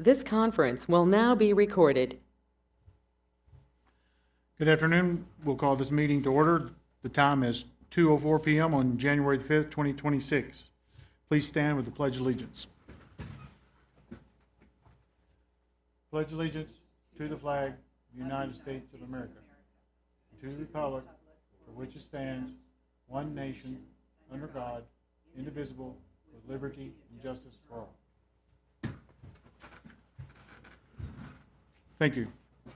This conference will now be recorded. Good afternoon. We'll call this meeting to order. The time is 2:04 p.m. on January 5th, 2026. Please stand with the Pledge of Allegiance. Pledge allegiance to the flag of the United States of America, and to the republic for which it stands, one nation, under God, indivisible, with liberty and justice for all. Thank you.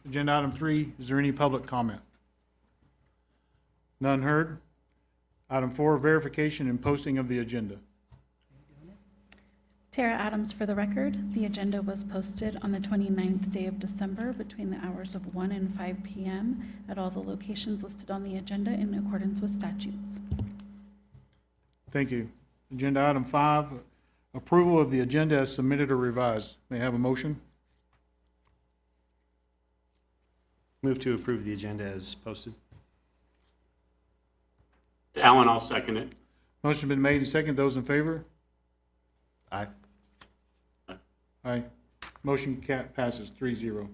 Agenda item 3, is there any public comment? None heard. Item 4, verification and posting of the agenda. Tara Adams for the record. The agenda was posted on the 29th day of December between the hours of 1 and 5 p.m. at all the locations listed on the agenda in accordance with statutes. Thank you. Agenda item 5, approval of the agenda as submitted or revised. May I have a motion? Move to approve the agenda as posted. Alan, I'll second it. Motion been made and seconded. Those in favor? Aye. Aye. Motion passes 3-0.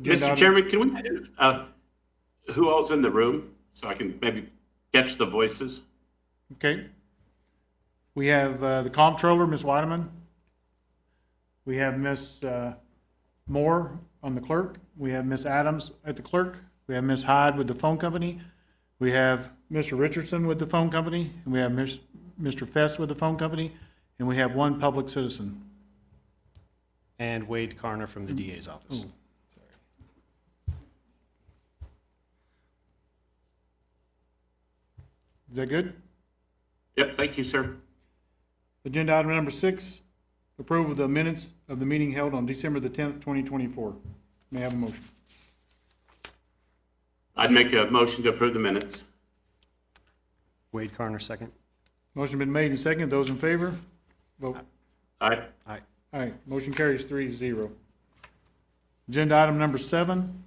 Mr. Chairman, can we, who all's in the room so I can maybe catch the voices? Okay. We have the comptroller, Ms. Weideman. We have Ms. Moore on the clerk. We have Ms. Adams at the clerk. We have Ms. Hyde with the phone company. We have Mr. Richardson with the phone company. And we have Mr. Fest with the phone company. And we have one public citizen. And Wade Carner from the DA's office. Oh, sorry. Is that good? Yep, thank you, sir. Agenda item number 6, approval of the minutes of the meeting held on December the 10th, 2024. May I have a motion? I'd make a motion to approve the minutes. Wade Carner, second. Motion been made and seconded. Those in favor? Vote. Aye. Aye. Aye. Motion carries 3-0. Agenda item number 7,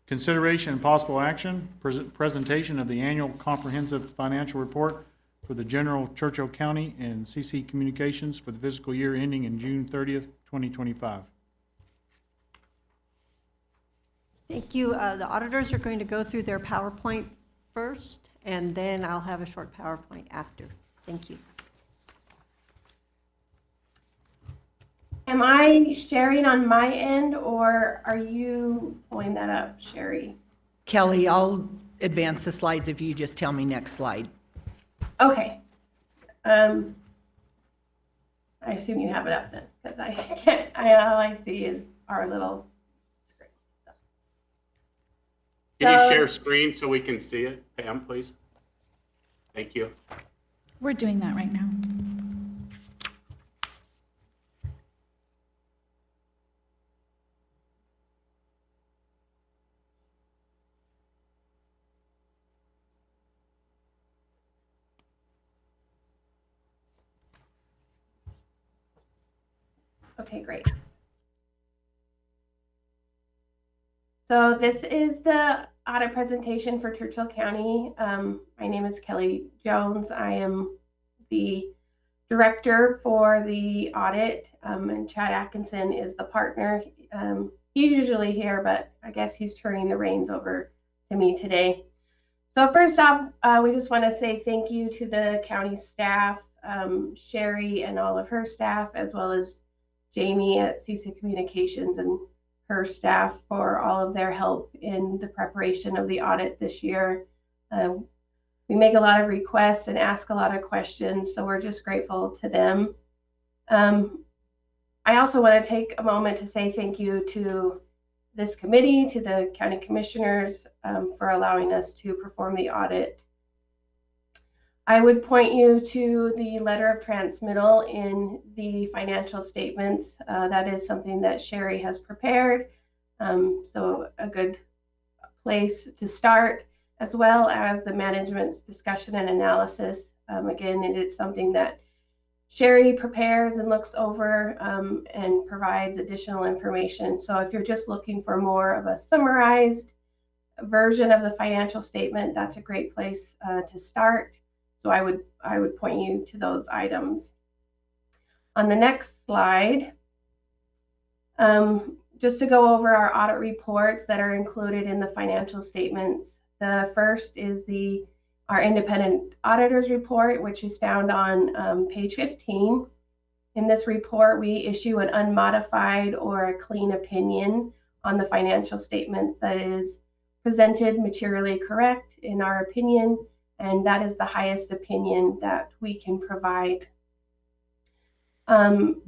consideration and possible action, presentation of the annual comprehensive financial report for the general Churchill County and CC Communications for the fiscal year ending in June 30th, 2025. Thank you. The auditors are going to go through their PowerPoint first, and then I'll have a short PowerPoint after. Thank you. Am I sharing on my end, or are you pulling that up, Sherry? Kelly, I'll advance the slides if you just tell me next slide. Okay. I assume you have it up then, because I can't. All I see is our little screen. Can you So- share screen so we can see it, Pam, please? Thank you. We're doing that right now. Okay, great. So this is the audit presentation for Churchill County. My name is Kelly Jones. I am the director for the audit, and Chad Atkinson is the partner. He's usually here, but I guess he's turning the reins over to me today. So first off, we just want to say thank you to the county staff, Sherry and all of her staff, as well as Jamie at CC Communications and her staff for all of their help in the preparation of the audit this year. We make a lot of requests and ask a lot of questions, so we're just grateful to them. I also want to take a moment to say thank you to this committee, to the county commissioners, for allowing us to perform the audit. I would point you to the letter of transmittal in the financial statements. That is something that Sherry has prepared. So a good place to start, as well as the management's discussion and analysis. Again, it is something that Sherry prepares and looks over and provides additional information. So if you're just looking for more of a summarized version of the financial statement, that's a great place to start. So I would point you to those items. On the next slide, Just to go over our audit reports that are included in the financial statements. The first is our independent auditor's report, which is found on page 15. In this report, we issue an unmodified or a clean opinion on the financial statements that is presented materially correct in our opinion, and that is the highest opinion that we can provide. On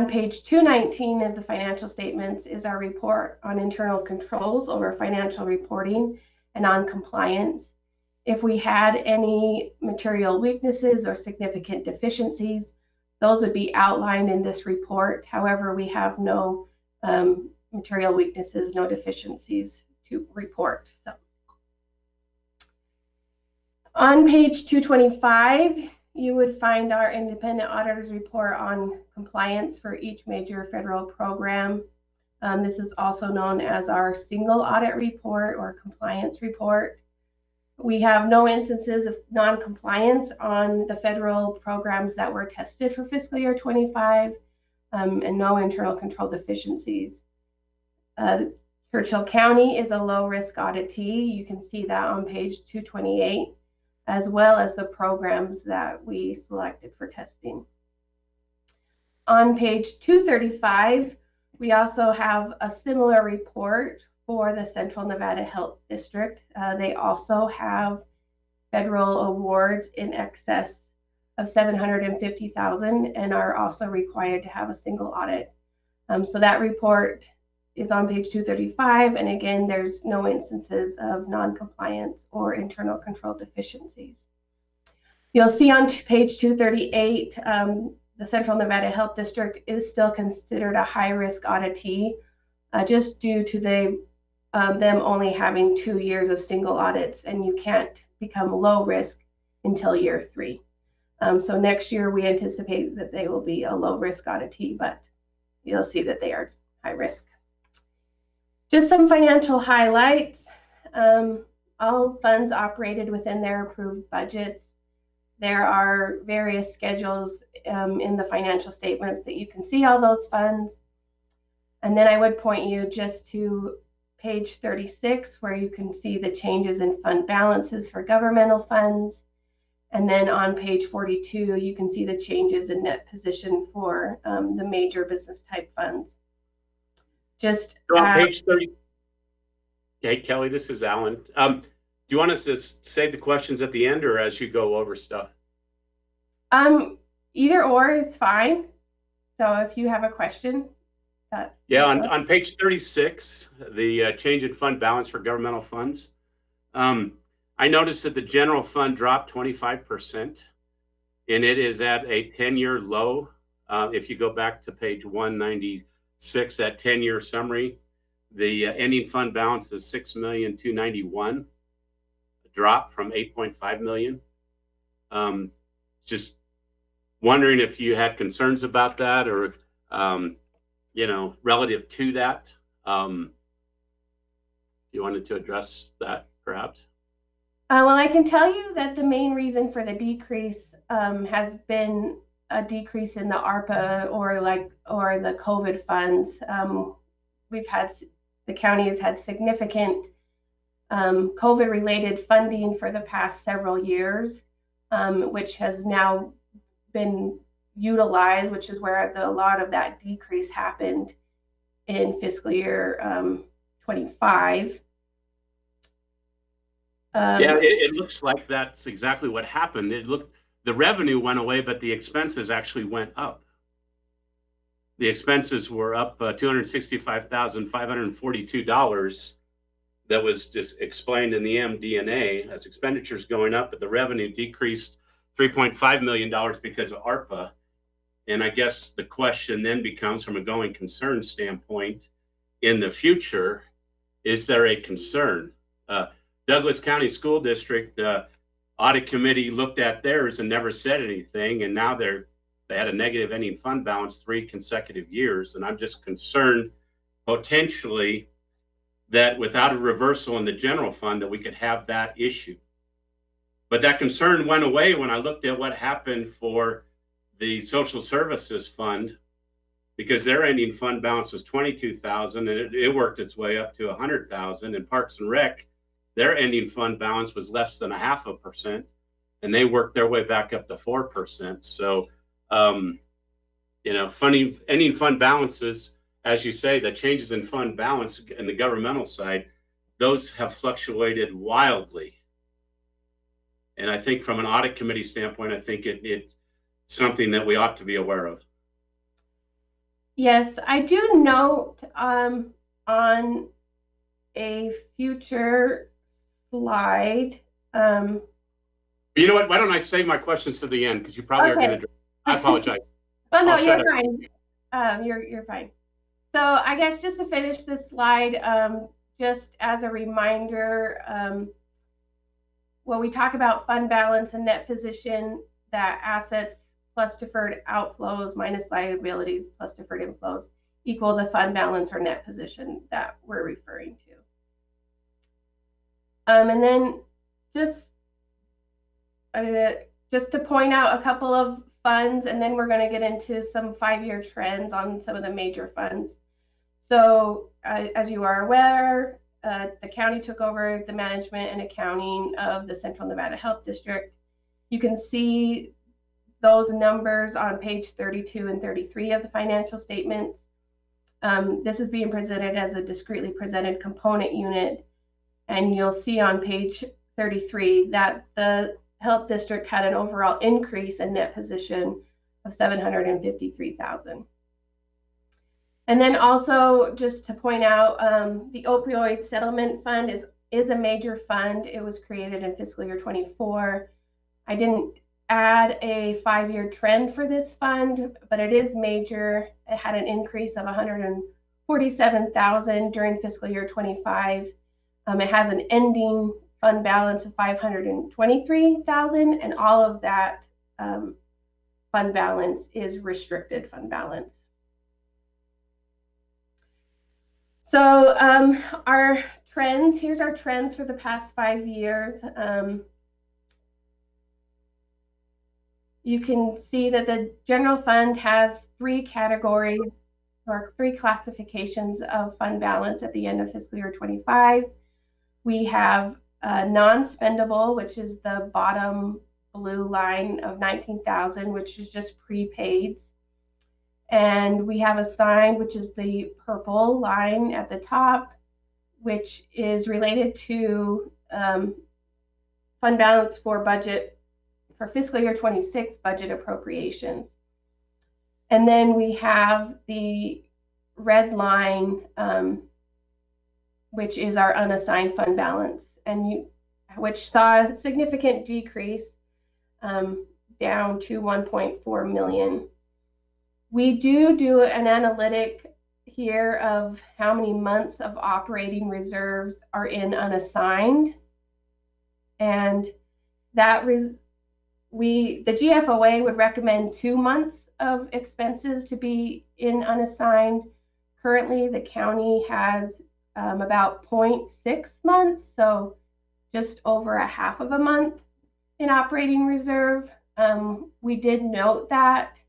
page 219 of the financial statements is our report on internal controls over financial reporting and on compliance. If we had any material weaknesses or significant deficiencies, those would be outlined in this report. However, we have no material weaknesses, no deficiencies to report. So, on page 225, you would find our independent auditor's report on compliance for each major federal program. This is also known as our single audit report or compliance report. We have no instances of non-compliance on the federal programs that were tested for fiscal year 25, and no internal control deficiencies. Churchill County is a low-risk auditee. You can see that on page 228, as well as the programs that we selected for testing. On page 235, we also have a similar report for the Central Nevada Health District. They also have federal awards in excess of $750,000 and are also required to have a single audit. So that report is on page 235, and again, there's no instances of non-compliance or internal control deficiencies. You'll see on page 238, the Central Nevada Health District is still considered a high-risk auditee, just due to them only having 2 years of single audits, and you can't become low risk until year 3. So next year we anticipate that they will be a low risk auditee, but you'll see that they are high risk. Just some financial highlights. All funds operated within their approved budgets. There are various schedules in the financial statements that you can see all those funds. And then I would point you just to page 36, where you can see the changes in fund balances for governmental funds. And then on page 42, you can see the changes in net position for the major business type funds. Just so on page 30. Hey, Kelly, this is Alan. Do you want us to save the questions at the end or as you go over stuff? Either or is fine. So if you have a question. Yeah, on page 36, the change in fund balance for governmental funds. I noticed that the general fund dropped 25%, and it is at a 10-year low. If you go back to page 196, that 10-year summary, the ending fund balance is $6,291,000, a drop from $8.5 million. Just wondering if you had concerns about that, or relative to that. You wanted to address that, perhaps? Well, I can tell you that the main reason for the decrease has been a decrease in the ARPA or the COVID funds. The county has had significant COVID-related funding for the past several years, which has now been utilized, which is where a lot of that decrease happened in fiscal year 25. Yeah, it looks like that's exactly what happened. The revenue went away, but the expenses actually went up. The expenses were up $265,542. That was just explained in the MD&A as expenditures going up, but the revenue decreased $3.5 million because of ARPA. And I guess the question then becomes, from a going concern standpoint, in the future, is there a concern? Douglas County School District Audit Committee looked at theirs and never said anything, and now they had a negative ending fund balance 3 consecutive years, and I'm just concerned potentially that without a reversal in the general fund that we could have that issue. But that concern went away when I looked at what happened for the social services fund because their ending fund balance was 22,000, and it worked its way up to 100,000. And Parks and Rec, their ending fund balance was less than 0.5%, and they worked their way back up to 4%. So, ending fund balances, as you say, the changes in fund balance in the governmental side, those have fluctuated wildly. And I think from an audit committee standpoint, I think it's something that we ought to be aware of. Yes, I do note on a future slide. You know what? Why don't I save my questions to the end, because you probably are going to. I apologize. Well, no, I'll shut you're up. fine. You're fine. So I guess just to finish this slide, just as a reminder, when we talk about fund balance and net position, that assets plus deferred outflows minus liabilities plus deferred inflows equal the fund balance or net position that we're referring to. And then just to point out a couple of funds, and then we're going to get into some 5-year trends on some of the major funds. So as you are aware, the county took over the management and accounting of the Central Nevada Health District. You can see those numbers on page 32 and 33 of the financial statements. This is being presented as a discretely presented component unit. And you'll see on page 33 that the health district had an overall increase in net position of $753,000. And then also just to point out, the opioid settlement fund is a major fund. It was created in fiscal year 24. I didn't add a 5-year trend for this fund, but it is major. It had an increase of $147,000 during fiscal year 25. It has an ending fund balance of $523,000, and all of that fund balance is restricted fund balance. So our trends, here's our trends for the past 5 years. You can see that the general fund has 3 categories or 3 classifications of fund balance at the end of fiscal year 25. We have non-spendable, which is the bottom blue line of 19,000, which is just prepaids. And we have assigned, which is the purple line at the top, which is related to fund balance for budget for fiscal year 26 budget appropriations. And then we have the red line, which is our unassigned fund balance, and which saw a significant decrease down to 1.4 million. We do an analytic here of how many months of operating reserves are in unassigned, and that the GFOA would recommend 2 months of expenses to be in unassigned. Currently, the county has about 0.6 months, so just over a half of a month in operating reserve. We did note that.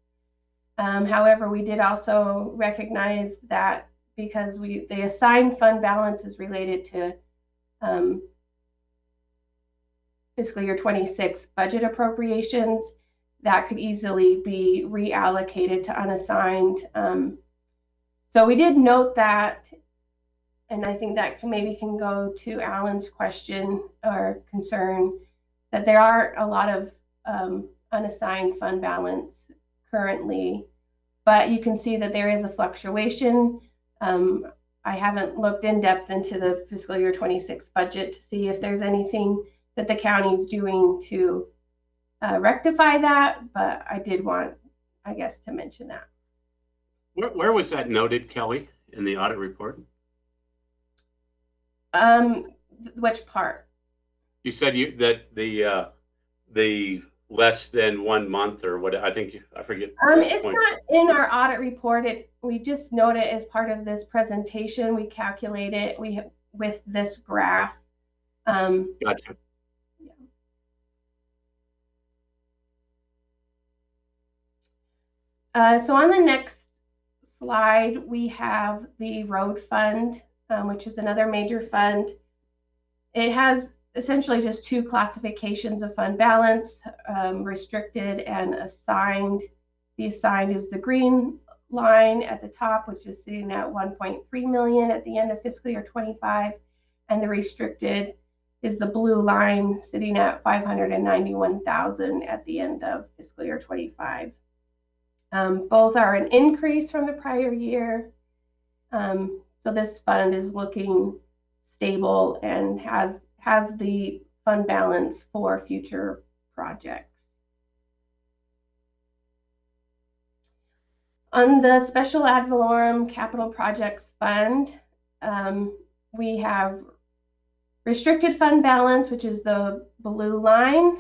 However, we did also recognize that because the assigned fund balance is related to fiscal year 26 budget appropriations, that could easily be reallocated to unassigned. So we did note that, and I think that maybe can go to Alan's question or concern, that there are a lot of unassigned fund balance currently, but you can see that there is a fluctuation. I haven't looked in depth into the fiscal year 26 budget to see if there's anything that the county's doing to rectify that, but I did want, I guess, to mention that. Where was that noted, Kelly, in the audit report? Which part? You said that the less than 1 month or what, I think, I forget. It's not in our audit report. We just note it as part of this presentation. We calculate it with this graph. Gotcha. So on the next slide, we have the road fund, which is another major fund. It has essentially just two classifications of fund balance, restricted and assigned. The assigned is the green line at the top, which is sitting at 1.3 million at the end of fiscal year 25, and the restricted is the blue line sitting at 591,000 at the end of fiscal year 25. Both are an increase from the prior year. So this fund is looking stable and has the fund balance for future projects. On the Special Ad Valorem Capital Projects Fund, we have restricted fund balance, which is the blue line,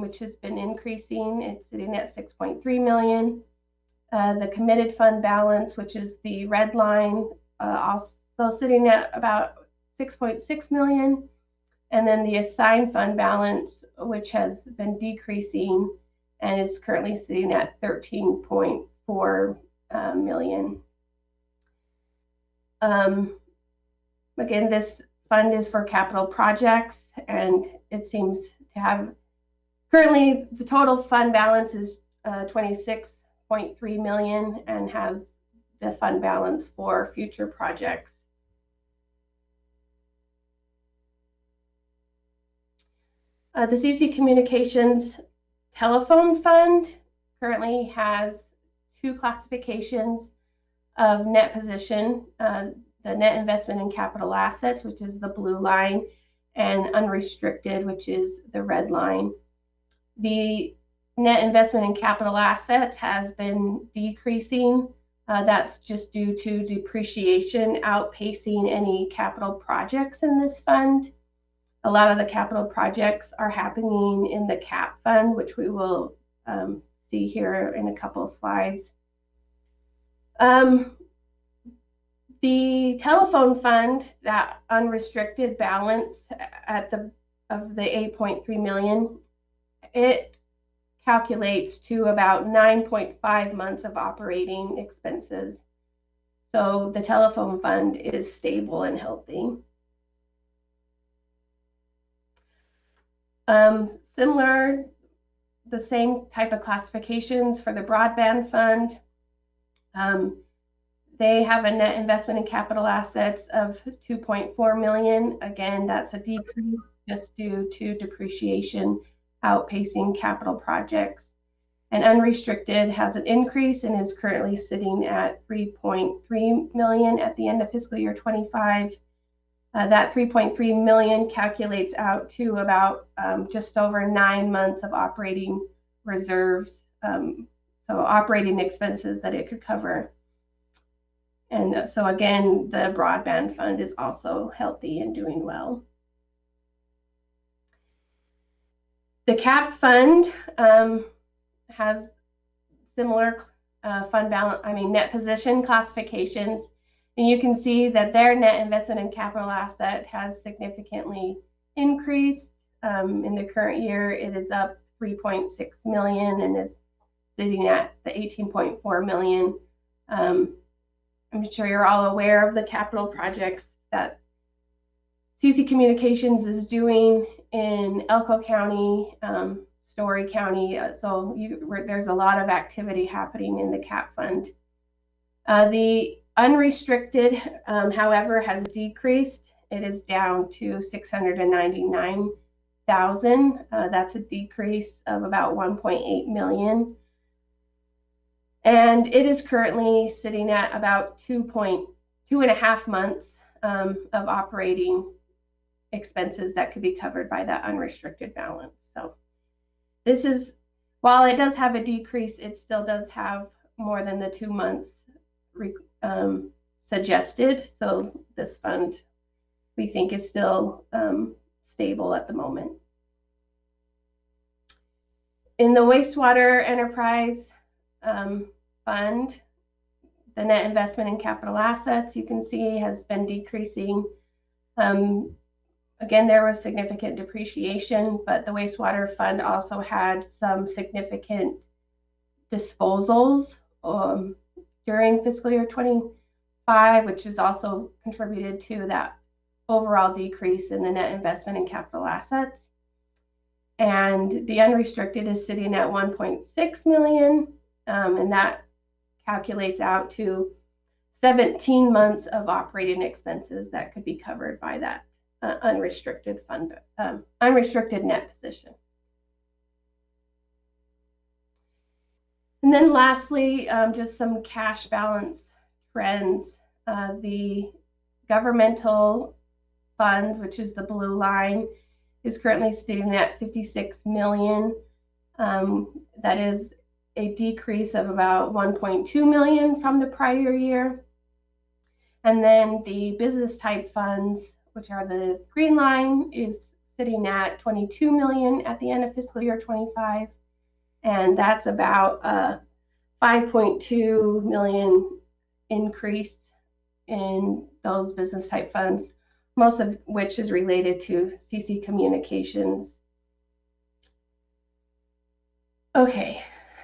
which has been increasing. It's sitting at 6.3 million. The committed fund balance, which is the red line, also sitting at about 6.6 million. And then the assigned fund balance, which has been decreasing and is currently sitting at 13.4 million. Again, this fund is for capital projects, and it seems to have currently the total fund balance is 26.3 million and has the fund balance for future projects. The CC Communications Telephone Fund currently has two classifications of net position, the net investment in capital assets, which is the blue line, and unrestricted, which is the red line. The net investment in capital assets has been decreasing. That's just due to depreciation outpacing any capital projects in this fund. A lot of the capital projects are happening in the CAP fund, which we will see here in a couple of slides. The telephone fund, that unrestricted balance at of the 8.3 million, it calculates to about 9.5 months of operating expenses. So the telephone fund is stable and healthy. Similar, the same type of classifications for the broadband fund. They have a net investment in capital assets of 2.4 million. Again, that's a decrease just due to depreciation outpacing capital projects. And unrestricted has an increase and is currently sitting at 3.3 million at the end of fiscal year 25. That 3.3 million calculates out to about just over 9 months of operating reserves, so operating expenses that it could cover. And so again, the broadband fund is also healthy and doing well. The CAP fund has similar fund balance, net position classifications. And you can see that their net investment in capital asset has significantly increased. In the current year, it is up 3.6 million and is sitting at the 18.4 million. I'm sure you're all aware of the capital projects that CC Communications is doing in Elko County, Story County. So there's a lot of activity happening in the CAP fund. The unrestricted, however, has decreased. It is down to 699,000. That's a decrease of about 1.8 million. And it is currently sitting at about 2.5 months of operating expenses that could be covered by that unrestricted balance. So this is, while it does have a decrease, it still does have more than the 2 months suggested. So this fund, we think, is still stable at the moment. In the wastewater enterprise fund, the net investment in capital assets, you can see, has been decreasing. Again, there was significant depreciation, but the wastewater fund also had some significant disposals during fiscal year 25, which has also contributed to that overall decrease in the net investment in capital assets. And the unrestricted is sitting at 1.6 million, and that calculates out to 17 months of operating expenses that could be covered by that unrestricted fund, unrestricted net position. And then lastly, just some cash balance trends. The governmental funds, which is the blue line, is currently sitting at 56 million. That is a decrease of about 1.2 million from the prior year. And then the business type funds, which are the green line, is sitting at 22 million at the end of fiscal year 25. And that's about a 5.2 million increase in those business type funds, most of which is related to CC Communications. Okay,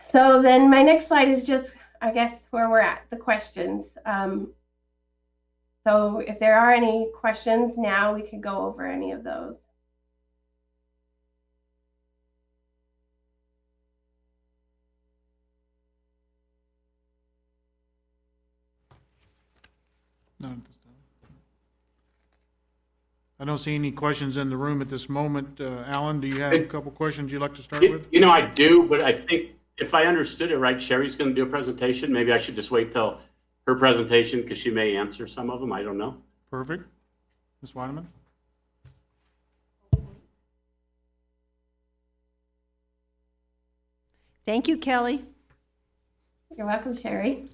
so then my next slide is just, I guess, where we're at, the questions. So if there are any questions now, we could go over any of those. None at this time. I don't see any questions in the room at this moment. Alan, do you have a couple questions you'd like to start with? You know, I do, but I think if I understood it right, Sherry's going to do a presentation. Maybe I should just wait till her presentation because she may answer some of them. I don't know. Perfect. Ms. Weideman? Thank you, Kelly. You're welcome, Sherry.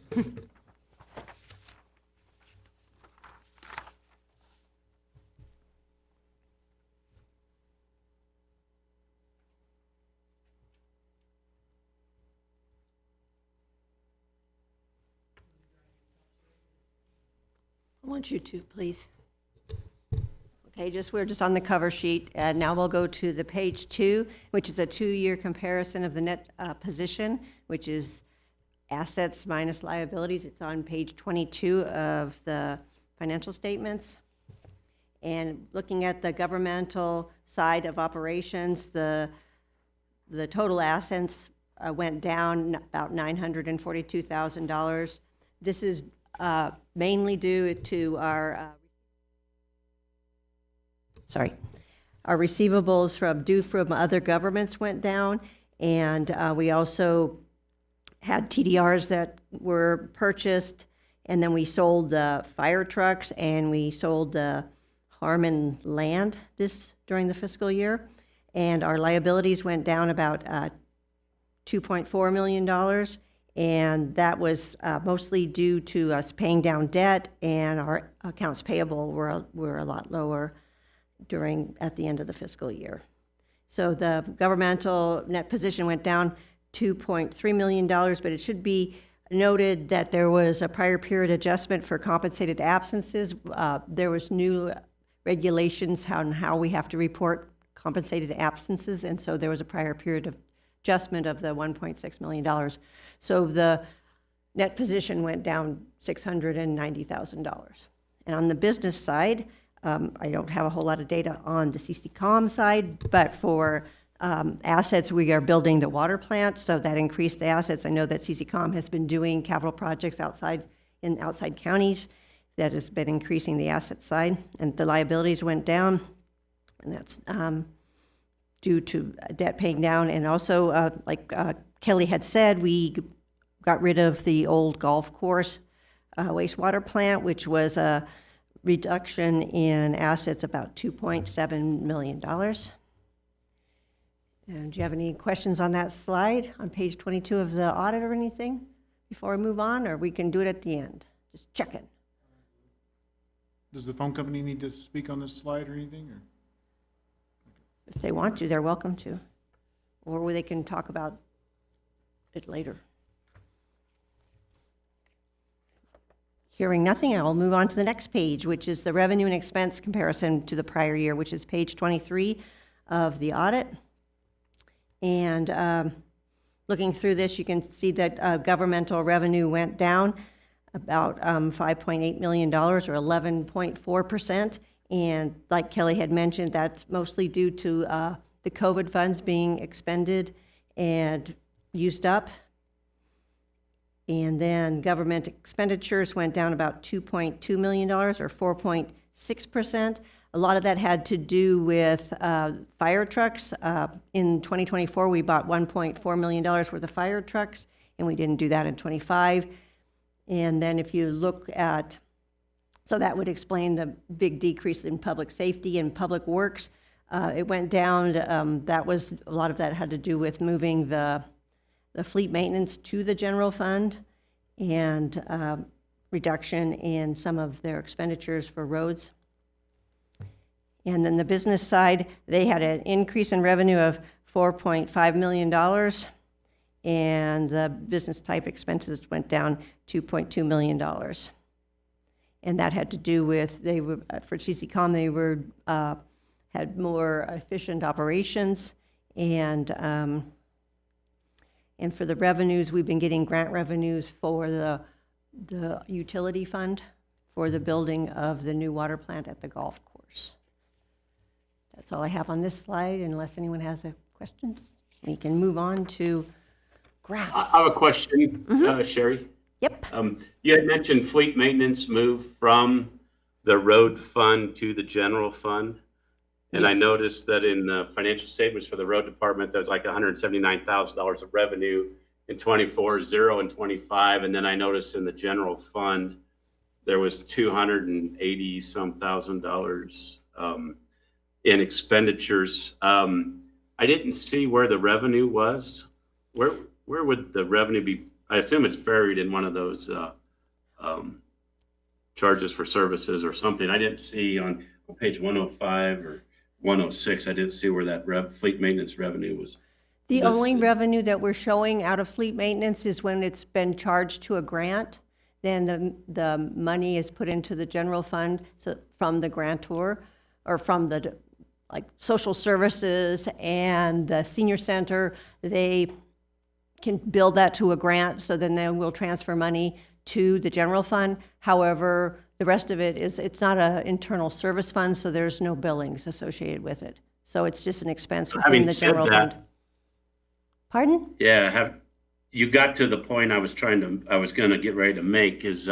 I want you to, please. Okay, we're just on the cover sheet. Now we'll go to the page 2, which is a 2-year comparison of the net position, which is assets minus liabilities. It's on page 22 of the financial statements. And looking at the governmental side of operations, the total assets went down about $942,000. This is mainly due to our receivables due from other governments went down, and we also had TDRs that were purchased, and then we sold the fire trucks and we sold the Harmon land during the fiscal year, and our liabilities went down about $2.4 million. And that was mostly due to us paying down debt, and our accounts payable were a lot lower at the end of the fiscal year. So the governmental net position went down $2.3 million, but it should be noted that there was a prior period adjustment for compensated absences. There was new regulations on how we have to report compensated absences, and so there was a prior period of adjustment of the $1.6 million. So the net position went down $690,000. And on the business side, I don't have a whole lot of data on the CCCOM side, but for assets, we are building the water plant, so that increased the assets. I know that CCCOM has been doing capital projects in outside counties. That has been increasing the asset side, and the liabilities went down, and that's due to debt paying down. And also, like Kelly had said, we got rid of the old golf course wastewater plant, which was a reduction in assets about $2.7 million. And do you have any questions on that slide on page 22 of the audit or anything before we move on, or we can do it at the end? Just checking. Does the phone company need to speak on this slide or anything? Or? If they want to, they're welcome to. Or they can talk about it later. Hearing nothing, I'll move on to the next page, which is the revenue and expense comparison to the prior year, which is page 23 of the audit. And looking through this, you can see that governmental revenue went down about $5.8 million or 11.4%. And like Kelly had mentioned, that's mostly due to the COVID funds being expended and used up. And then government expenditures went down about $2.2 million or 4.6%. A lot of that had to do with fire trucks. In 2024, we bought $1.4 million worth of fire trucks, and we didn't do that in '25. And then if you look at, so that would explain the big decrease in public safety and public works. It went down, that was, a lot of that had to do with moving the fleet maintenance to the general fund and reduction in some of their expenditures for roads. And then the business side, they had an increase in revenue of $4.5 million, and the business type expenses went down $2.2 million. And that had to do with, they were, for CCCOM, they were, had more efficient operations, and for the revenues, we've been getting grant revenues for the utility fund for the building of the new water plant at the golf course. That's all I have on this slide, unless anyone has a questions. We can move on to graphs. I have a question, Sherry. Yep. You had mentioned fleet maintenance moved from the road fund to the general fund. And I noticed that in the financial statements for the road department, there's like $179,000 of revenue in '24, zero in '25. And then I noticed in the general fund, there was $280-some thousand in expenditures. I didn't see where the revenue was. Where would the revenue be? I assume it's buried in one of those charges for services or something. I didn't see on page 105 or 106, I didn't see where that fleet maintenance revenue was. The only revenue that we're showing out of fleet maintenance is when it's been charged to a grant. Then the money is put into the general fund, so from the grantor, or from the, like, social services and the senior center, they can build that to a grant, so then they will transfer money to the general fund. However, the rest of it is, it's not an internal service fund, so there's no billings associated with it. So it's just an expense within the general fund. Pardon? Yeah, you got to the point I was going to get ready to make is,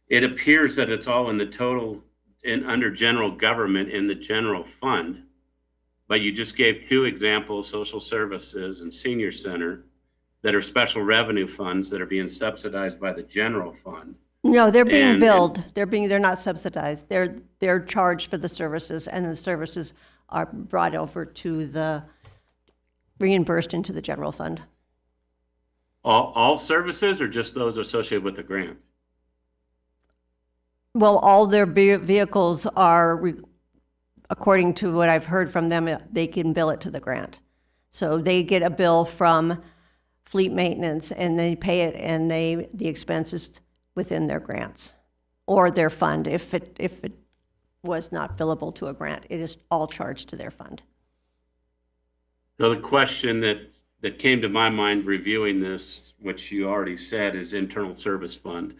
it appears that it's all in the total under general government in the general fund, but you just gave two examples, social services and senior center, that are special revenue funds that are being subsidized by the general fund. No, they're being billed. They're not subsidized. They're charged for the services, and the services are brought over to reimbursed into the general fund. All services or just those associated with the grant? Well, all their vehicles are, according to what I've heard from them, they can bill it to the grant. So they get a bill from fleet maintenance and they pay it, and the expenses within their grants or their fund. If it was not billable to a grant, it is all charged to their fund. So the question that came to my mind reviewing this, which you already said, is internal service fund.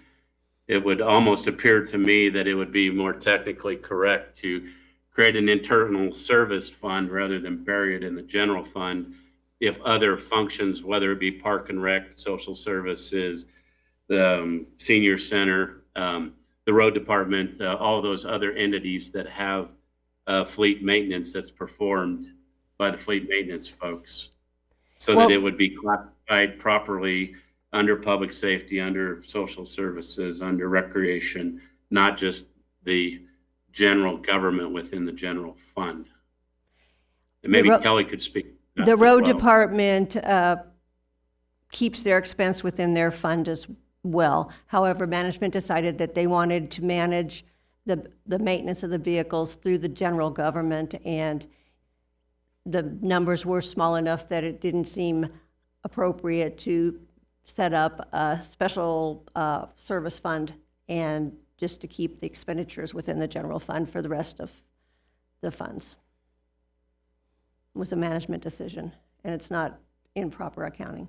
It would almost appear to me that it would be more technically correct to create an internal service fund rather than bury it in the general fund if other functions, whether it be park and rec, social services, the senior center, the road department, all those other entities that have fleet maintenance that's performed by the fleet maintenance folks, so that it would be classified properly under public safety, under social services, under recreation, not just the general government within the general fund. And maybe Kelly could speak. The road department keeps their expense within their fund as well. However, management decided that they wanted to manage the maintenance of the vehicles through the general government, and the numbers were small enough that it didn't seem appropriate to set up a special service fund and just to keep the expenditures within the general fund for the rest of the funds. It was a management decision, and it's not improper accounting.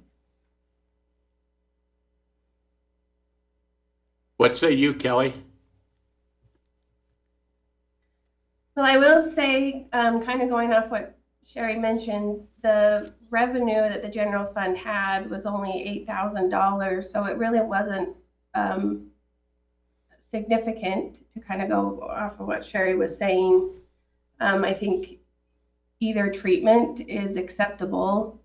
What say you, Kelly? Well, I will say, kind of going off what Sherry mentioned, the revenue that the general fund had was only $8,000, so it really wasn't significant to kind of go off of what Sherry was saying. I think either treatment is acceptable.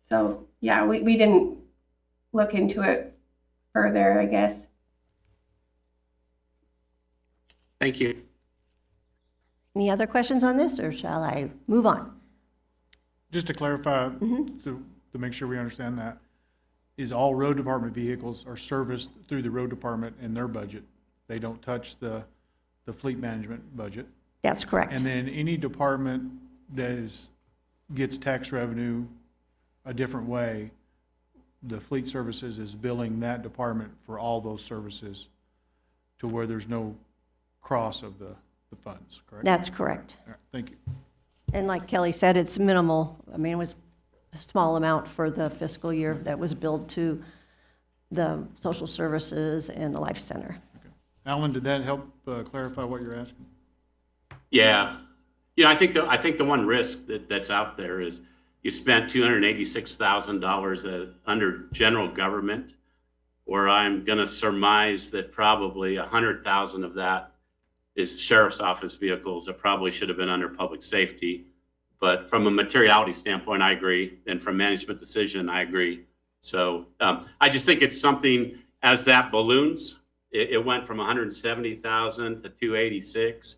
So yeah, we didn't look into it further, I guess. Thank you. Any other questions on this, or shall I move on? Just to clarify, to make sure we understand that, is all road department vehicles are serviced through the road department in their budget. They don't touch the fleet management budget. That's correct. And then any department that gets tax revenue a different way, the fleet services is billing that department for all those services to where there's no cross of the funds, correct? That's correct. All right, thank you. And like Kelly said, it's minimal. I mean, it was a small amount for the fiscal year that was billed to the social services and the life center. Alan, did that help clarify what you're asking? Yeah. Yeah, I think the one risk that's out there is you spent $286,000 under general government, where I'm going to surmise that probably 100,000 of that is sheriff's office vehicles that probably should have been under public safety. But from a materiality standpoint, I agree. And from management decision, I agree. So I just think it's something, as that balloons, it went from 170,000 to 286.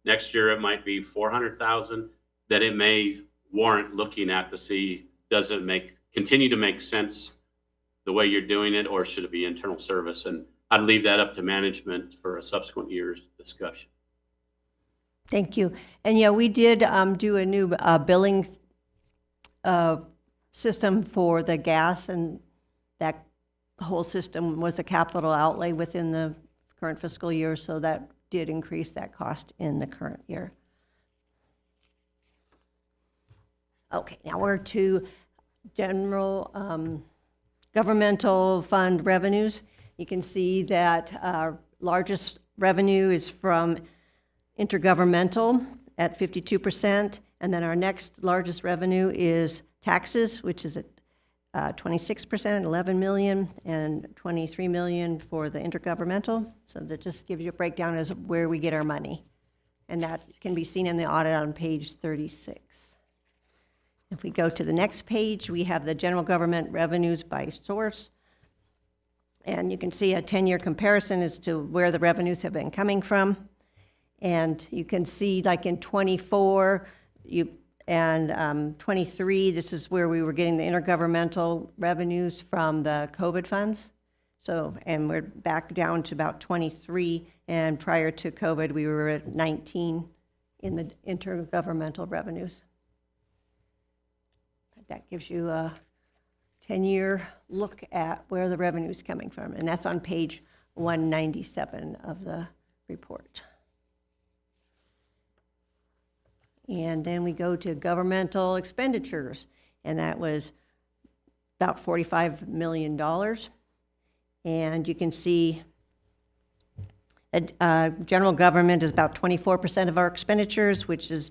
Next year, it might be 400,000, that it may warrant looking at to see, does it continue to make sense the way you're doing it, or should it be internal service? And I'd leave that up to management for a subsequent year's discussion. Thank you. And yeah, we did do a new billing system for the gas, and that whole system was a capital outlay within the current fiscal year, so that did increase that cost in the current year. Okay, now we're to general governmental fund revenues. You can see that our largest revenue is from intergovernmental at 52%, and then our next largest revenue is taxes, which is at 26%, 11 million, and 23 million for the intergovernmental. So that just gives you a breakdown as where we get our money. And that can be seen in the audit on page 36. If we go to the next page, we have the general government revenues by source. And you can see a 10-year comparison as to where the revenues have been coming from. And you can see, like in 24 and 23, this is where we were getting the intergovernmental revenues from the COVID funds. So, and we're back down to about 23, and prior to COVID, we were at 19 in the intergovernmental revenues. That gives you a 10-year look at where the revenue is coming from, and that's on page 197 of the report. And then we go to governmental expenditures, and that was about $45 million. And you can see that general government is about 24% of our expenditures, which is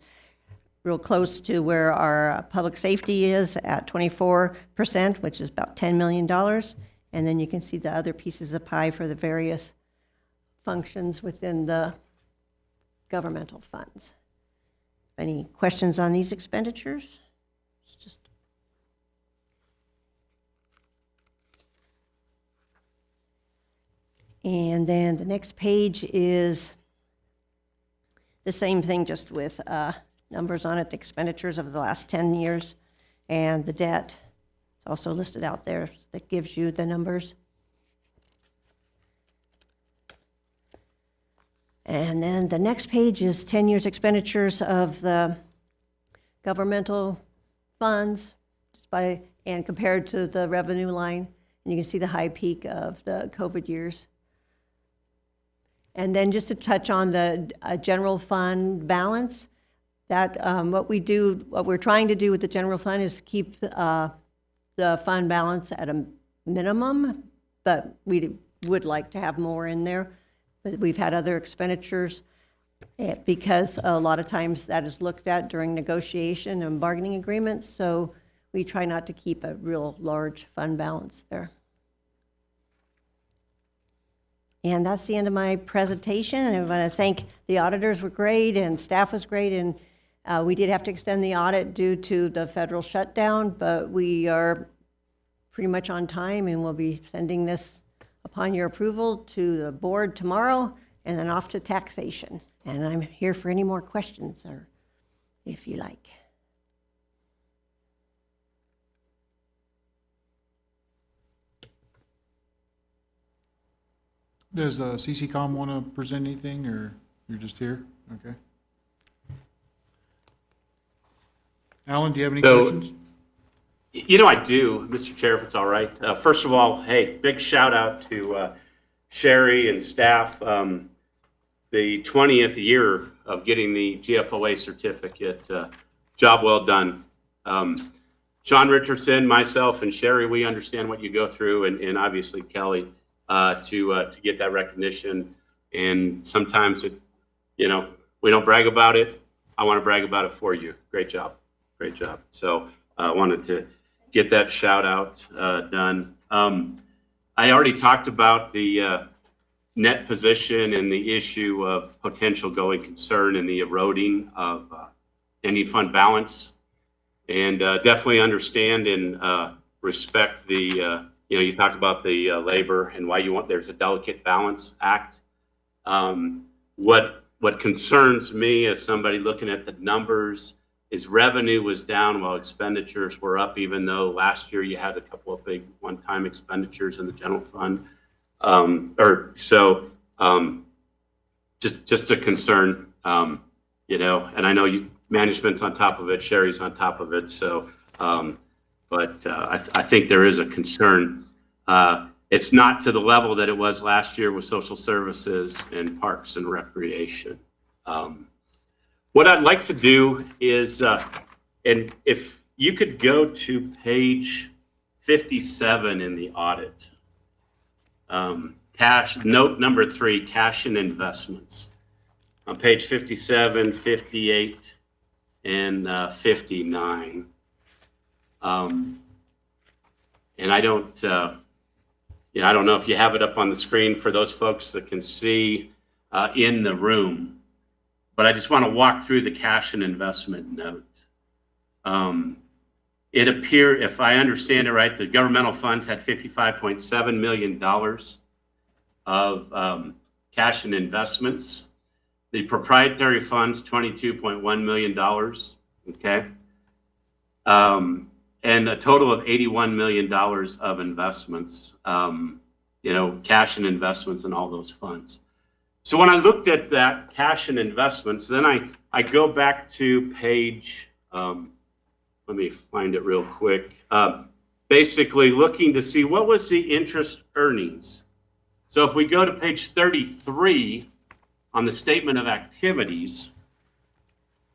real close to where our public safety is at 24%, which is about $10 million. And then you can see the other pieces of pie for the various functions within the governmental funds. Any questions on these expenditures? It's just and then the next page is the same thing, just with numbers on it, the expenditures of the last 10 years, and the debt is also listed out there. That gives you the numbers. And then the next page is 10 years expenditures of the governmental funds, and compared to the revenue line. And you can see the high peak of the COVID years. And then just to touch on the general fund balance, that what we're trying to do with the general fund is keep the the fund balance at a minimum, but we would like to have more in there. But we've had other expenditures because a lot of times that is looked at during negotiation and bargaining agreements, so we try not to keep a real large fund balance there. And that's the end of my presentation, and I want to thank the auditors were great, and staff was great, and we did have to extend the audit due to the federal shutdown, but we are pretty much on time, and we'll be sending this upon your approval to the board tomorrow, and then off to taxation. And I'm here for any more questions, or if you like. Does CCCOM want to present anything, or you're just here? Okay. Alan, do you have any So- questions? I do, Mr. Chair, if it's all right. First of all, hey, big shout out to Sherry and staff. The 20th year of getting the GFOA certificate. Job well done. Sean Richardson, myself, and Sherry, we understand what you go through, and obviously Kelly, to get that recognition. And sometimes we don't brag about it. I want to brag about it for you. Great job. Great job. So I wanted to get that shout out done. I already talked about the net position and the issue of potential going concern and the eroding of ending fund balance, and definitely understand and respect the you talk about the labor and why there's a delicate balance act. What concerns me as somebody looking at the numbers is revenue was down while expenditures were up, even though last year you had a couple of big one-time expenditures in the general fund. Just a concern, and I know management's on top of it, Sherry's on top of it. So, but I think there is a concern. It's not to the level that it was last year with social services and parks and recreation. What I'd like to do is, and if you could go to page 57 in the audit, note number 3, cash and investments. On page 57, 58, and 59. And I don't know if you have it up on the screen for those folks that can see in the room, but I just want to walk through the cash and investment note. It appears, if I understand it right, the governmental funds had $55.7 million of cash and investments. The proprietary funds, $22.1 million, okay? And a total of $81 million of investments, cash and investments in all those funds. So when I looked at that cash and investments, then I go back to page, let me find it real quick. Basically looking to see what was the interest earnings. So if we go to page 33 on the statement of activities,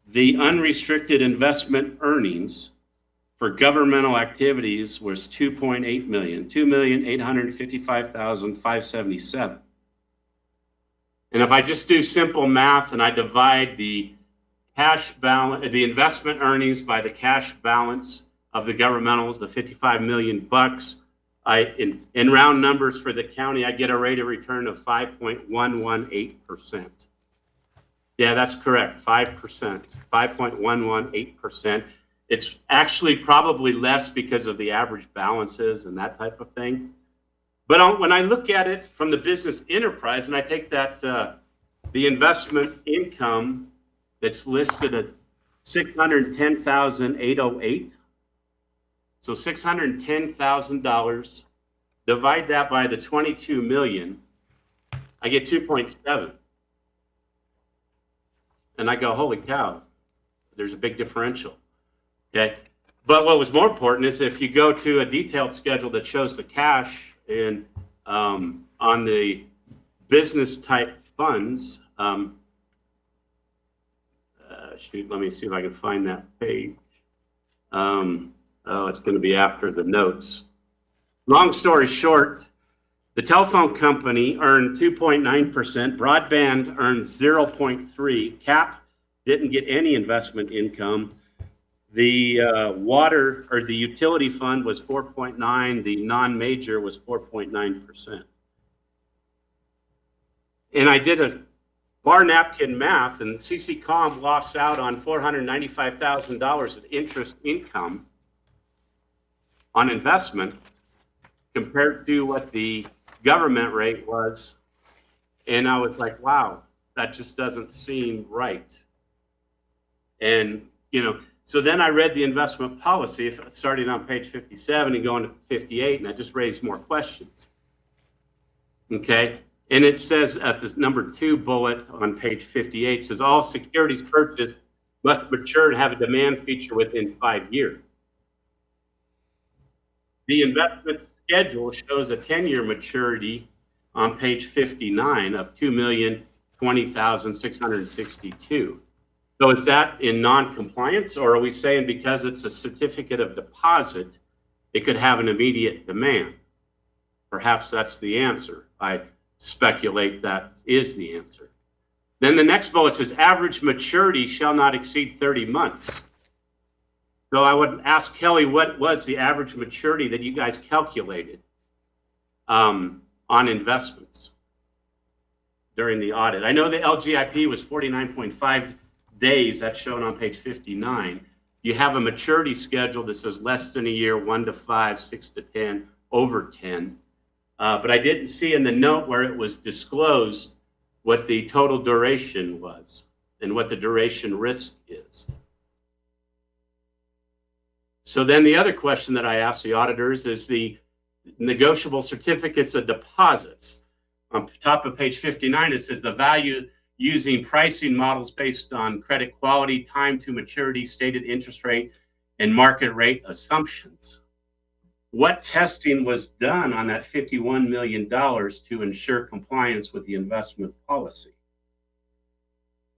the unrestricted investment earnings for governmental activities was $2.8 million, $2,855,577. And if I just do simple math and I divide the cash balance, the investment earnings by the cash balance of the governmentals, the 55 million bucks, in round numbers for the county, I get a rate of return of 5.118%. Yeah, that's correct, 5%, 5.118%. It's actually probably less because of the average balances and that type of thing. But when I look at it from the business enterprise, and I take that, the investment income that's listed at $610,808, so $610,000, divide that by the 22 million, I get 2.7. And I go, holy cow, there's a big differential. Okay, but what was more important is if you go to a detailed schedule that shows the cash and on the business type funds, shoot, let me see if I can find that page. Oh, it's going to be after the notes. Long story short, the telephone company earned 2.9%, broadband earned 0.3%, CAP didn't get any investment income. The water or the utility fund was 4.9%, the non-major was 4.9%. And I did a bar napkin math, and CCCOM lost out on $495,000 of interest income on investment compared to what the government rate was. And I was like, wow, that just doesn't seem right. And, so then I read the investment policy, starting on page 57 and going to 58, and I just raised more questions. Okay. And it says at this number 2 bullet on page 58 says all securities purchased must mature and have a demand feature within 5 years. The investment schedule shows a 10-year maturity on page 59 of $2,020,662. So is that in non-compliance, or are we saying because it's a certificate of deposit, it could have an immediate demand? Perhaps that's the answer. I speculate that is the answer. Then the next bullet says average maturity shall not exceed 30 months. So I would ask Kelly, what was the average maturity that you guys calculated on investments during the audit? I know the LGIP was 49.5 days. That's shown on page 59. You have a maturity schedule that says less than a year, 1 to 5, 6 to 10, over 10. But I didn't see in the note where it was disclosed what the total duration was and what the duration risk is. So then the other question that I asked the auditors is the negotiable certificates of deposits. On top of page 59, it says the value using pricing models based on credit quality, time to maturity, stated interest rate, and market rate assumptions. What testing was done on that $51 million to ensure compliance with the investment policy?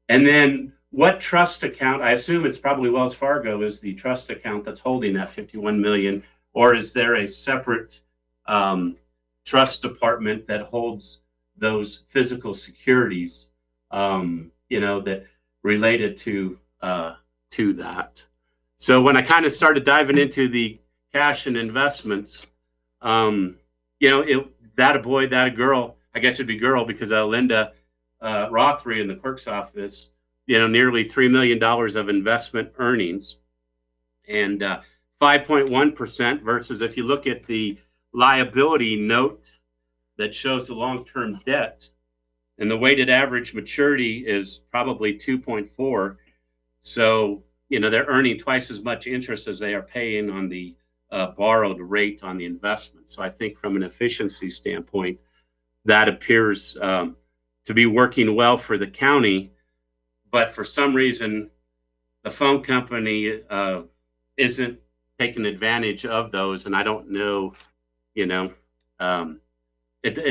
And then what trust account, I assume it's probably Wells Fargo, is the trust account that's holding that 51 million, or is there a separate trust department that holds those physical securities, that related to that? So when I kind of started diving into the cash and investments, that a boy, that a girl, I guess it'd be girl because Linda Rothery in the clerk's office, nearly $3 million of investment earnings, and 5.1% versus if you look at the liability note that shows the long-term debt, and the weighted average maturity is probably 2.4. So, they're earning twice as much interest as they are paying on the borrowed rate on the investment. So I think from an efficiency standpoint, that appears to be working well for the county. But for some reason, the phone company isn't taking advantage of those. And I don't know, and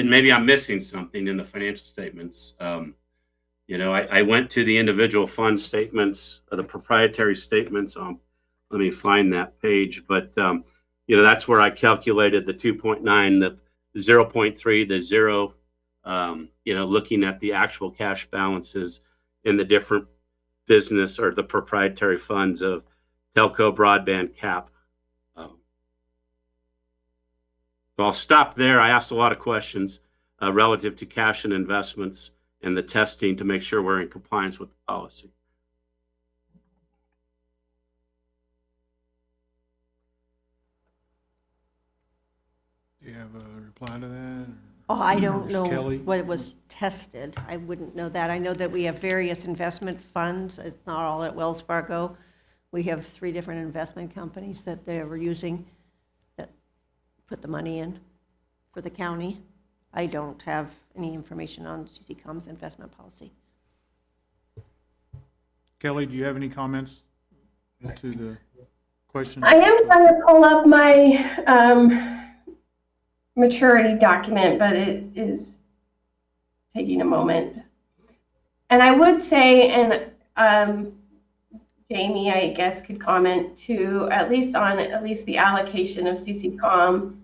maybe I'm missing something in the financial statements. I went to the individual fund statements, the proprietary statements. Let me find that page. But, that's where I calculated the 2.9, the 0.3, the 0, looking at the actual cash balances in the different business or the proprietary funds of telco, broadband, CAP. So I'll stop there. I asked a lot of questions relative to cash and investments and the testing to make sure we're in compliance with the policy. Do you have a reply to that? Oh, I don't know Kelly? what was tested. I wouldn't know that. I know that we have various investment funds. It's not all at Wells Fargo. We have 3 different investment companies that they were using that put the money in for the county. I don't have any information on CCCOM's investment policy. Kelly, do you have any comments to the question? I am trying to pull up my maturity document, but it is taking a moment. And I would say, and Jamie, I guess, could comment too, at least the allocation of CCCOM.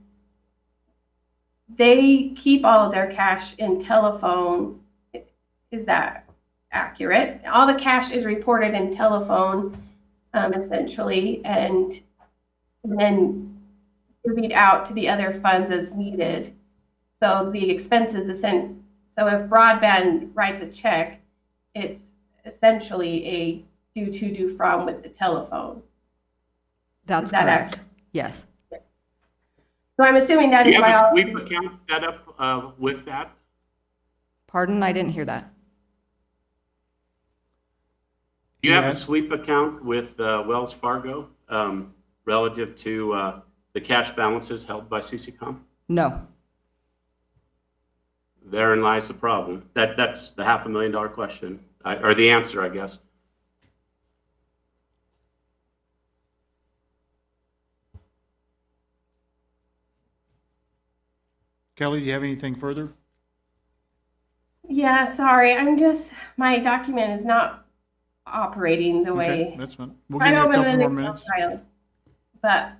They keep all of their cash in telephone. Is that accurate? All the cash is reported in telephone, essentially, and then divvied out to the other funds as needed. So the expenses so if broadband writes a check, it's essentially a due from with the telephone. That's Is that correct. Yes. So I'm assuming that Do is you why have a all, sweep account set up with that? Pardon? I didn't hear that. Do you have Yeah. a sweep account with Wells Fargo relative to the cash balances held by CCCOM? No. Therein lies the problem. That's the $500,000 question, or the answer, I guess. Kelly, do you have anything further? yeah, sorry, my document is not operating the Okay, way. that's fine. We'll I give you a opened couple an more Excel minutes. file, but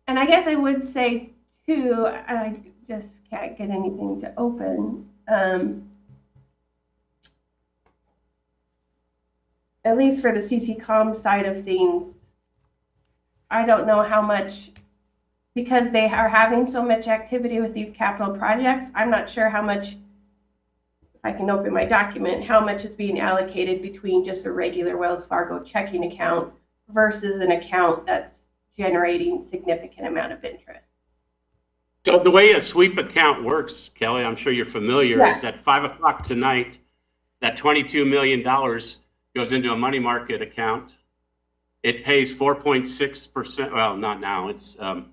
and I guess I would say too, I just can't get anything to open. At least for the CCCOM side of things, I don't know how much, because they are having so much activity with these capital projects, I'm not sure how much, if I can open my document, how much is being allocated between just a regular Wells Fargo checking account versus an account that's generating significant amount of interest. So the way a sweep account works, Kelly, I'm sure you're familiar, Yeah. is at 5 o'clock tonight, that $22 million goes into a money market account. It pays 4.6%. Well, not now. It's I can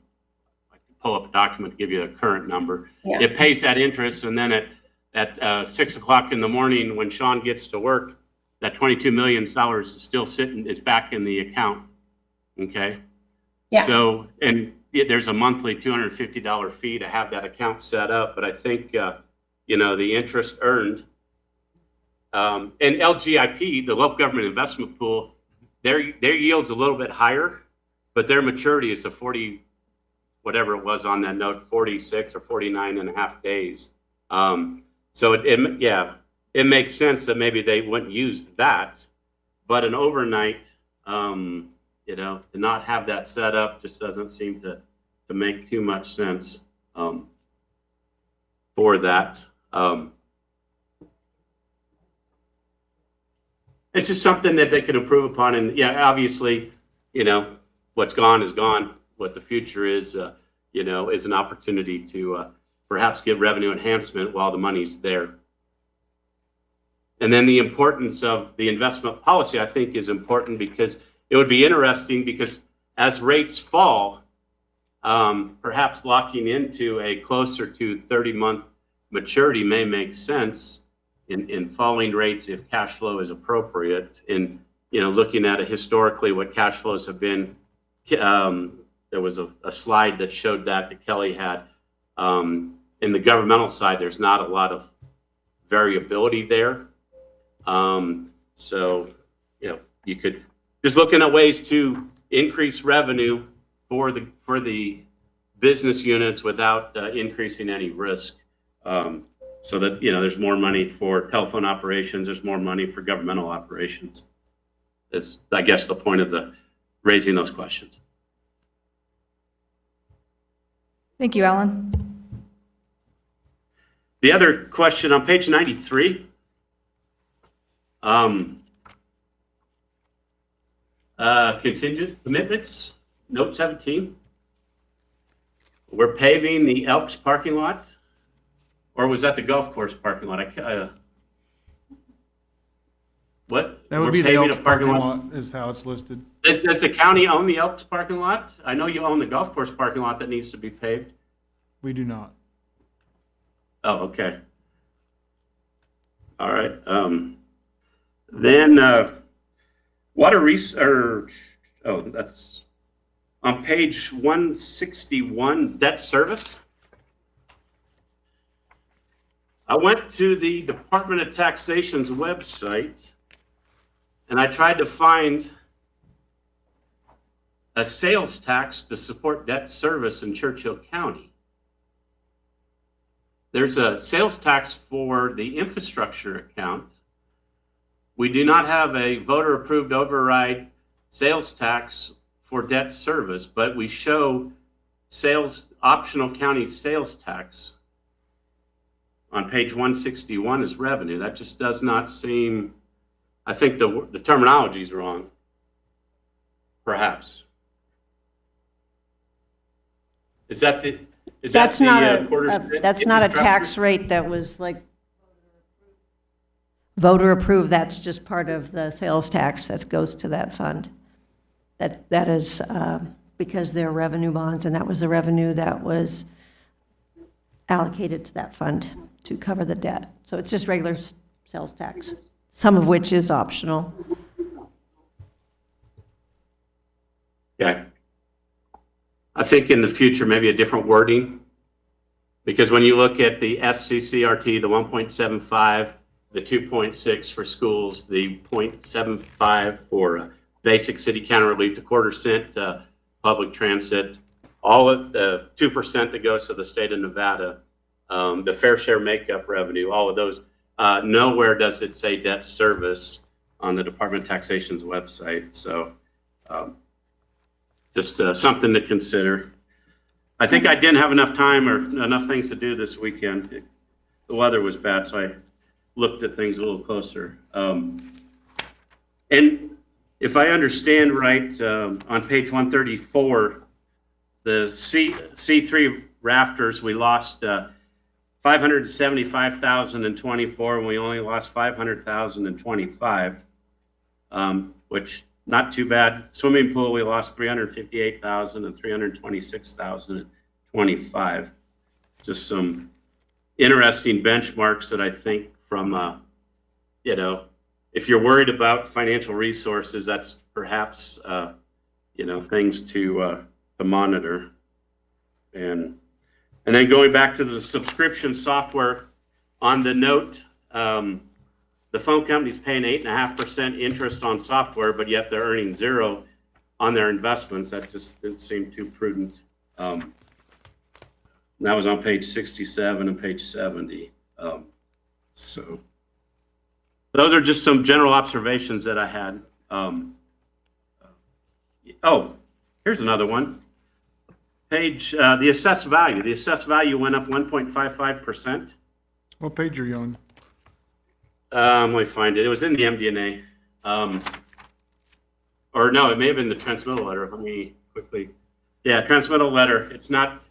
pull up a document to give you a current number. Yeah. It pays that interest, and then at 6 o'clock in the morning, when Sean gets to work, that $22 million is still sitting. It's back in the account. Okay. Yeah. So, and there's a monthly $250 fee to have that account set up, but I think the interest earned. And LGIP, the local government investment pool, their yield's a little bit higher, but their maturity is 40, whatever it was on that note, 46 or 49 and a half days. So it makes sense that maybe they wouldn't use that, but an overnight, to not have that set up just doesn't seem to make too much sense for that. It's just something that they could improve upon. And yeah, obviously, what's gone is gone. What the future is an opportunity to perhaps get revenue enhancement while the money's there. And then the importance of the investment policy, I think, is important because it would be interesting because as rates fall, perhaps locking into a closer to 30-month maturity may make sense in falling rates if cash flow is appropriate. In looking at it historically, what cash flows have been, there was a slide that showed that Kelly had. In the governmental side, there's not a lot of variability there. So you could just looking at ways to increase revenue for the business units without increasing any risk. So that there's more money for telephone operations, there's more money for governmental operations. That's, I guess, the point of raising those questions. Thank you, Alan. The other question on page 93, contingent commitments, note 17. We're paving the Elks parking lot. Or was that the golf course parking lot? What? That would We're be the paving Elks a parking lot is how it's listed. Does the county own the Elks parking lot? I know you own the golf course parking lot that needs to be paved. We do not. Oh, okay. All right. Then water research. Oh, that's on page 161. Debt service. I went to the Department of Taxation's website and I tried to find a sales tax to support debt service in Churchill County. There's a sales tax for the infrastructure account. We do not have a voter-approved override sales tax for debt service, but we show optional county sales tax on page 161 as revenue. That just does not seem, I think the terminology is wrong, perhaps. Is that the, is That's that not the a, quarter a- cent that's not a infrastructure? tax rate that was like voter approved. That's just part of the sales tax that goes to that fund. That is because they're revenue bonds, and that was the revenue that was allocated to that fund to cover the debt. So it's just regular sales tax, some of which is optional. Okay. I think in the future, maybe a different wording, because when you look at the SCCRT, the 1.75, the 2.6 for schools, the 0.75 for basic city county relief, the quarter cent public transit, all of the 2% that goes to the state of Nevada, the fair share makeup revenue, all of those, nowhere does it say debt service on the Department of Taxation's website. So just something to consider. I think I didn't have enough time or enough things to do this weekend. The weather was bad, so I looked at things a little closer. And if I understand right, on page 134, the C3 rafters, we lost 575,000 in 24, and we only lost 500,000 in 25, which not too bad. Swimming pool, we lost 358,000 and 326,000 in 25. Just some interesting benchmarks that I think from, you know, if you're worried about financial resources, that's perhaps, you know, things to monitor. And then going back to the subscription software, on the note, the phone company's paying 8.5% interest on software, but yet they're earning 0 on their investments. That just didn't seem too prudent. And that was on page 67 and page 70. So those are just some general observations that I had. Oh, here's another one. Page, the assessed value. The assessed value went up 1.55%. What page are you on? Let me find it. It was in the MD&A. Or no, it may have been the transmittal letter. Let me quickly. Yeah, transmittal letter. It's not,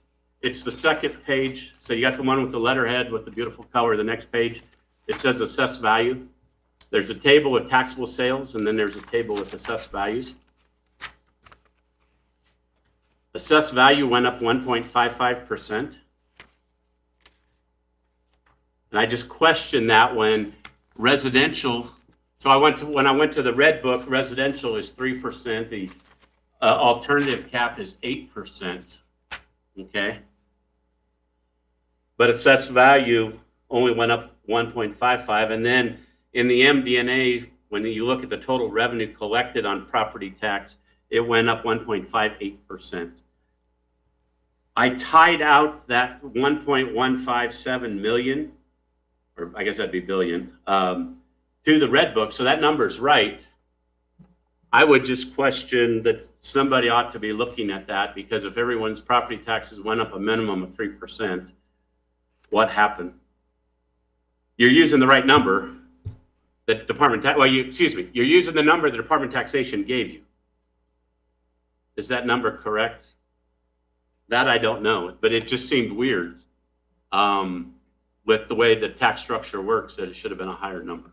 it's the second page. So you got the one with the letterhead with the beautiful color. The next page, it says assessed value. There's a table with taxable sales, and then there's a table with assessed values. Assessed value went up 1.55%. And I just questioned that when residential, so when I went to the red book, residential is 3%, the alternative cap is 8%, okay? But assessed value only went up 1.55, and then in the MD&A, when you look at the total revenue collected on property tax, it went up 1.58%. I tied out that 1.157 million, or I guess that'd be billion, to the red book. So that number's right. I would just question that somebody ought to be looking at that, because if everyone's property taxes went up a minimum of 3%, what happened? You're using the right number that you're using the number the Department of Taxation gave you. Is that number correct? That I don't know, but it just seemed weird with the way the tax structure works, that it should have been a higher number.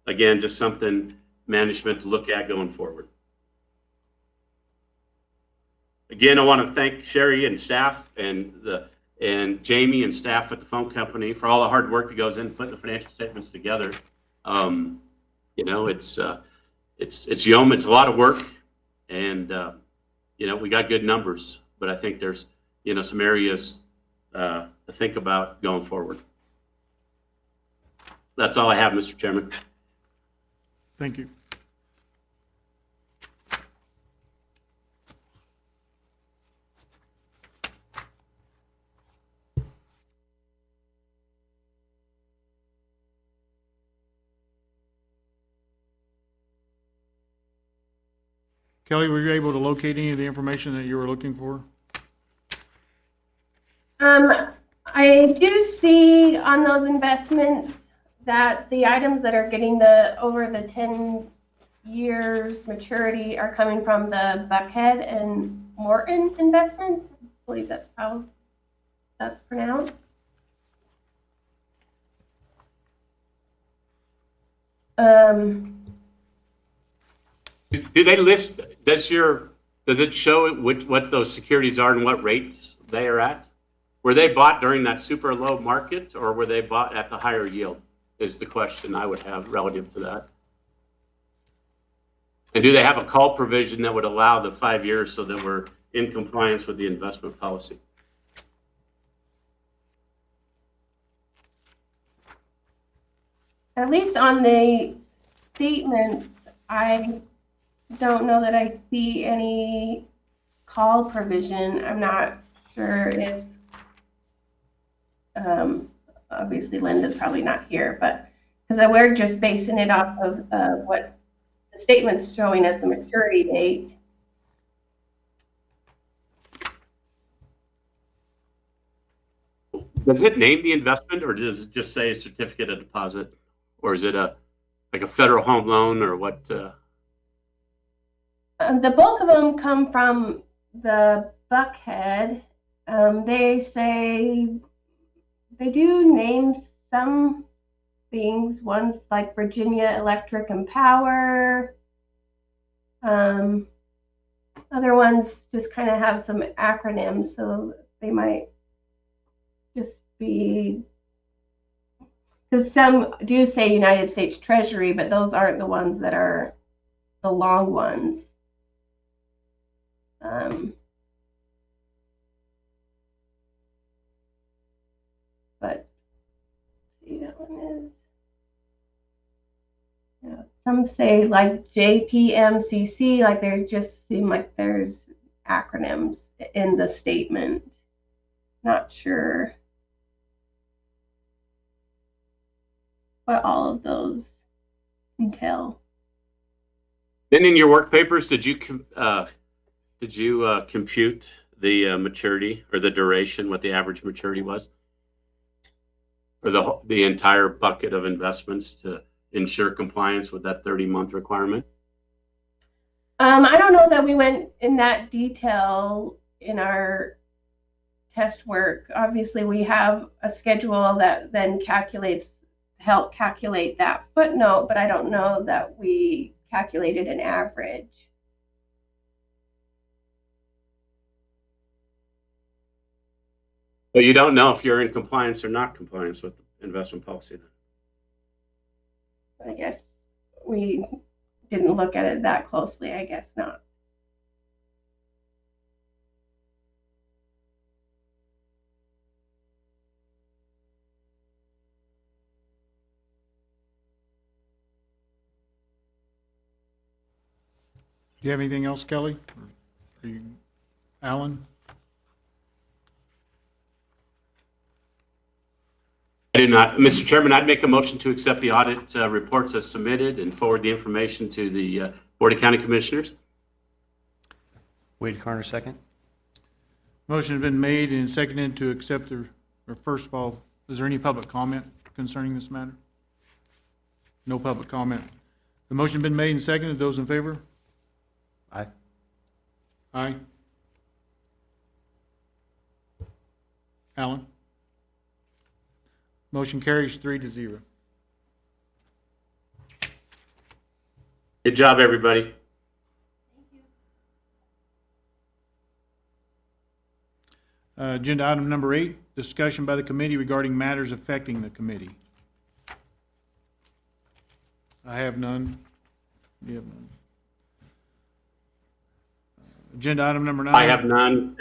Again, just something management to look at going forward. Again, I want to thank Sherry and staff and Jamie and staff at the phone company for all the hard work that goes into putting the financial statements together. You know, it's it's a lot of work, and you know, we got good numbers, but I think there's, you know, some areas to think about going forward. That's all I have, Mr. Chairman. Thank you. Kelly, were you able to locate any of the information that you were looking for? I do see on those investments that the items that are getting the over the 10 years maturity are coming from the Buckhead and Morton investments. I believe that's how that's pronounced. Do they list, does it show what those securities are and what rates they are at? Were they bought during that super low market, or were they bought at the higher yield, is the question I would have relative to that. And do they have a call provision that would allow the 5 years so that we're in compliance with the investment policy? At least on the statements, I don't know that I see any call provision. I'm not sure if, obviously Linda's probably not here, but because we're just basing it off of what the statement's showing as the maturity date. Does it name the investment, or does it just say a certificate of deposit? Or is it like a federal home loan, or what? The bulk of them come from the Buckhead. They say they do name some things. One's like Virginia Electric and Power. Other ones just kind of have some acronyms, so they might just be, because some do say United States Treasury, but those aren't the ones that are the long ones. But see, that one is, yeah, some say like JPMCC, like there just seem like there's acronyms in the statement. Not sure what all of those entail. Then in your work papers, did you compute the maturity or the duration, what the average maturity was, for the entire bucket of investments to ensure compliance with that 30-month requirement? I don't know that we went in that detail in our test work. Obviously, we have a schedule that then help calculate that footnote, but I don't know that we calculated an average. So you don't know if you're in compliance or not compliance with investment policy then? I guess we didn't look at it that closely. I guess not. Do you have anything else, Kelly? Or Alan? I do not. Mr. Chairman, I'd make a motion to accept the audit reports as submitted and forward the information to the Board of County Commissioners. Wade Carner, second. Motion's been made and seconded to accept or first of all, is there any public comment concerning this matter? No public comment. The motion's been made and seconded. Those in favor? Aye. Aye. Alan? Motion carries 3-0. Good job, everybody. Agenda item number 8, discussion by the committee regarding matters affecting the committee. I have none. You have none. Agenda item number 9. I have none.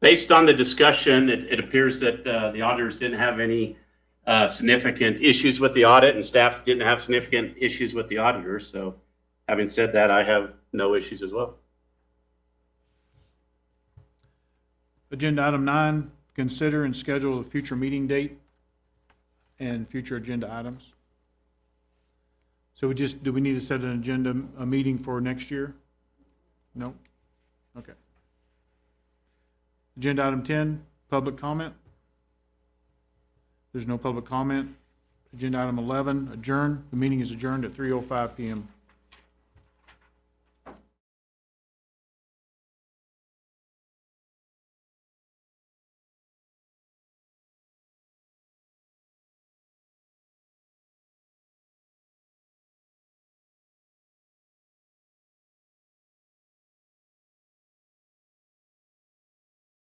Based on the discussion, it appears that the auditors didn't have any significant issues with the audit, and staff didn't have significant issues with the auditors. So having said that, I have no issues as well. Agenda item 9, consider and schedule a future meeting date and future agenda items. So do we need to set a meeting for next year? No? Okay. Agenda item 10, public comment. There's no public comment. Agenda item 11, adjourn. The meeting is adjourned at 3:05 PM.